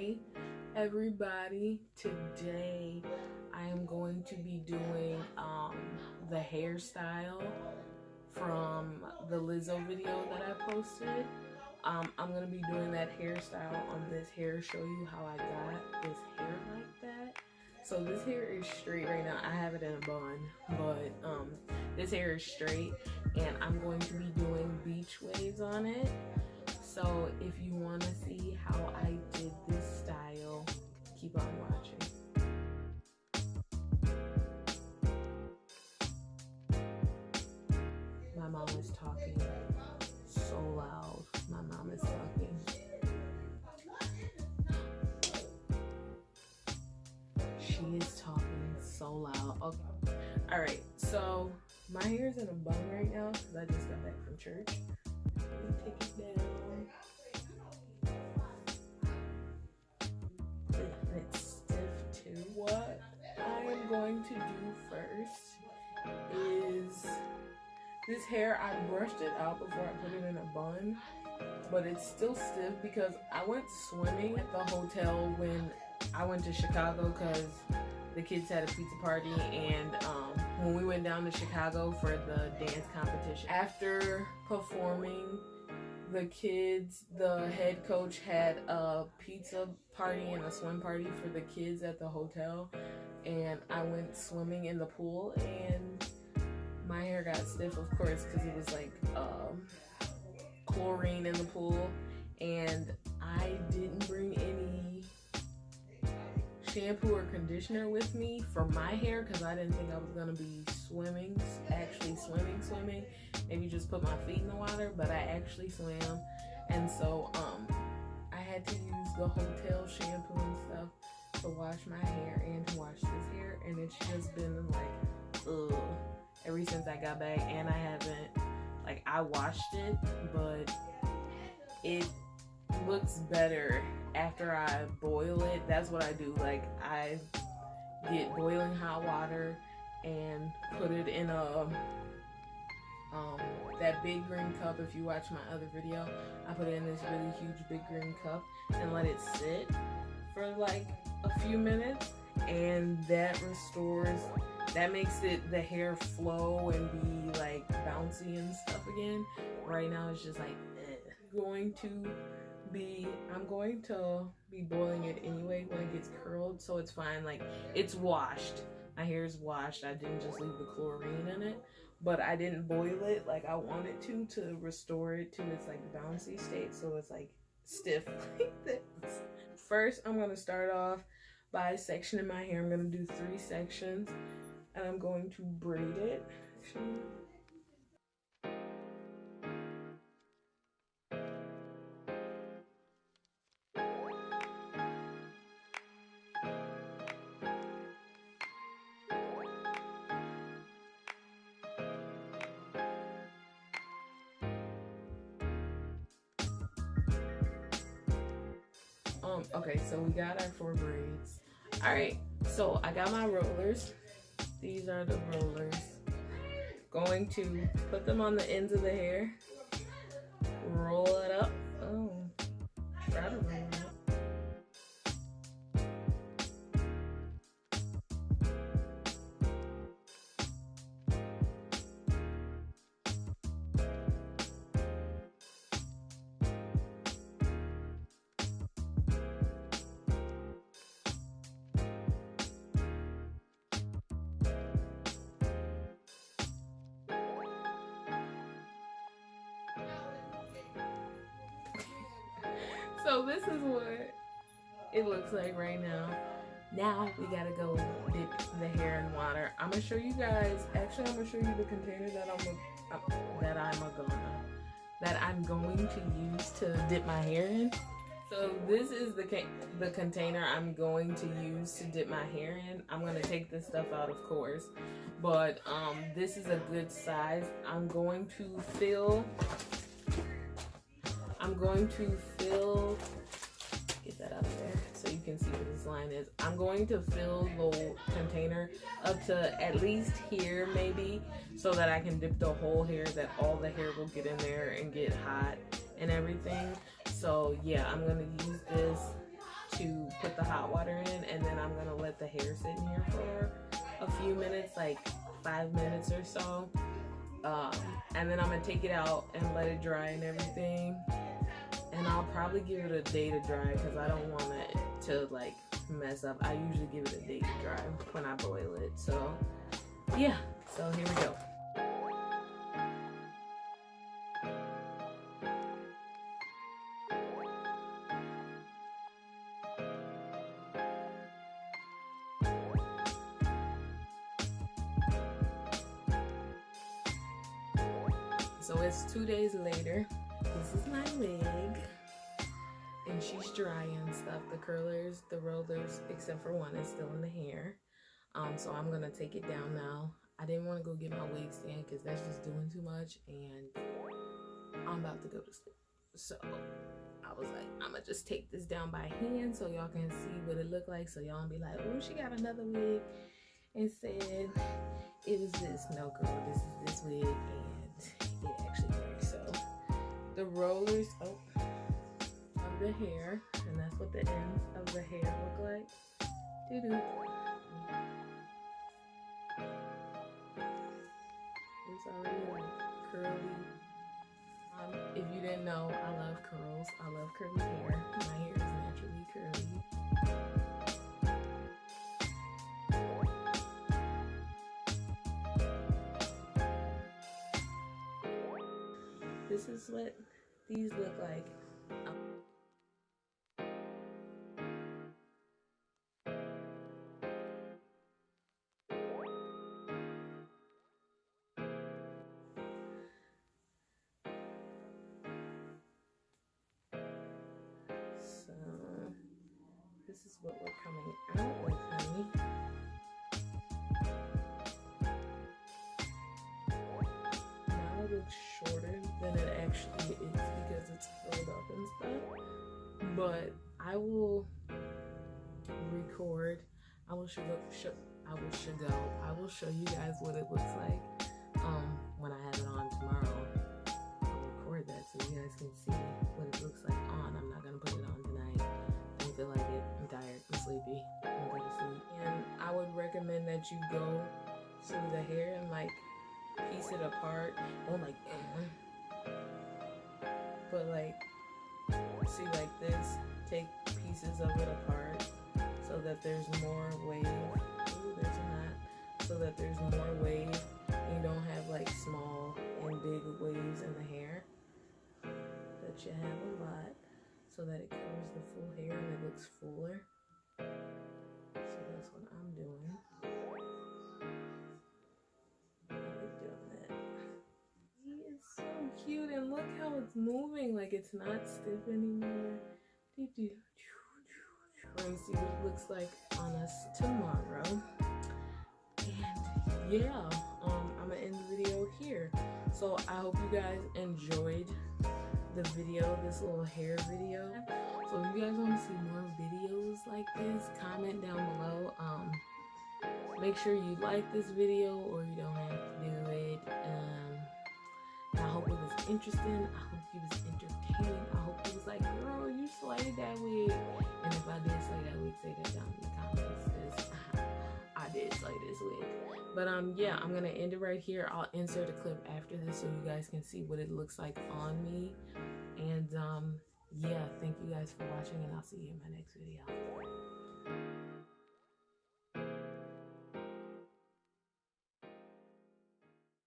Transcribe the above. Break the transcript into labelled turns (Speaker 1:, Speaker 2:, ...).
Speaker 1: Hey everybody, today I am going to be doing the hairstyle from the Lizzo video that I posted. I'm going to be doing that hairstyle on this hair, show you how I got this hair like that. So this hair is straight right now. I have it in a bun, but this hair is straight and I'm going to be doing beach waves on it. So if you want to see how I did this style, keep on watching. My mom is talking so loud. My mom is talking. She is talking so loud. Okay. Alright, so my hair is in a bun right now because I just got back from church. Let me take it down. It's stiff too. What I am going to do first is this hair, I brushed it out before I put it in a bun, but it's still stiff because I went swimming at the hotel when I went to Chicago because the kids had a pizza party, and when we went down to Chicago for the dance competition, after performing, the kids, the head coach had a pizza party and a swim party for the kids at the hotel, and I went swimming in the pool and my hair got stiff, of course, because it was like chlorine in the pool, and I didn't bring any shampoo or conditioner with me for my hair because I didn't think I was gonna be swimming, actually swimming. Maybe just put my feet in the water, but I actually swam, and so I had to use the hotel shampoo and stuff to wash my hair and to wash this hair, and it's just been like ugh ever since I got back, and I haven't, like, I washed it, but it looks better after I boil it. That's what I do. Like, I get boiling hot water and put it in a that big green cup. If you watch my other video, I put it in this really huge big green cup and let it sit for like a few minutes, and that makes the hair flow and be like bouncy and stuff again. Right now it's just like I'm going to be boiling it anyway when it gets curled, so it's fine. Like, it's washed, my hair is washed. I didn't just leave the chlorine in it, but I didn't boil it like I wanted to restore it to its like bouncy state, so it's like stiff like this. First, I'm going to start off by sectioning my hair. I'm going to do 3 sections, and I'm going to braid it. Okay, so we got our 4 braids. Alright, so I got my rollers. These are the rollers. Going to put them on the ends of the hair. Roll it up. Oh, try to roll it up. So this is what it looks like right now. Now we gotta go dip the hair in water. I'm gonna show you guys. Actually, I'm gonna show you the container that I'm going to use to dip my hair in. So this is the container I'm going to use to dip my hair in. I'm gonna take this stuff out, of course, but this is a good size. I'm going to fill. Get that out of there so you can see what this line is. I'm going to fill the container up to at least here, maybe, so that I can dip the whole hair, that all the hair will get in there and get hot and everything. So yeah, I'm gonna use this to the hot water in, and then I'm gonna let the hair sit in here for a few minutes, like 5 minutes or so. And then I'm gonna take it out and let it dry and everything. And I'll probably give it a day to dry because I don't want it to like mess up. I usually give it a day to dry when I boil it. So yeah, so here we go. So it's 2 days later. This is my wig, and she's dry and stuff. The curlers, the rollers, except for one, is still in the hair. So I'm gonna take it down now. I didn't want to go get my wig stand because that's just doing too much, and I'm about to go to sleep. So I was like, I'm gonna just take this down by hand so y'all can see what it looked like. So y'all be like, oh, she got another wig, and said it was this. No, girl, this is this wig, and it actually works. So the rollers of the hair, and that's what the ends of the hair look like. Doo-doo. It's already like curly. If you didn't know, I love curls. I love curly hair. My hair is naturally curly. This is what these look like. So this is what we're coming out with, honey. Now it looks shorter than it actually is because it's curled up and stuff. But I will record. I will show you guys what it looks like when I have it on tomorrow. I'll record that so you guys can see what it looks like on. I'm not gonna put it on tonight. I don't feel like it. I'm tired. I'm sleepy. I'm going to sleep. And I would recommend that you go through the hair and like piece it apart. Don't like but like see like this. Take pieces of it apart so that there's more wave. Ooh, there's not. So that there's more wave and you don't have like small and big waves in the hair. That you have a lot so that it covers the full hair and it looks fuller. So that's what I'm doing. I like doing that. He is so cute, and look how it's moving, like it's not stiff anymore. We're gonna see what it looks like on us tomorrow. And yeah, I'm gonna end the video here. So I hope you guys enjoyed the video, this little hair video. So if you guys want to see more videos like this, comment down below. Make sure you like this video or you don't have to do it. I hope it was interesting. I hope it was entertaining. I hope it was like, girl, you slayed that wig. And if I did slay that wig, say that down in the comments, because I did slay this wig. But yeah, I'm gonna end it right here. I'll insert a clip after this so you guys can see what it looks like on me. And yeah, thank you guys for watching, and I'll see you in my next video.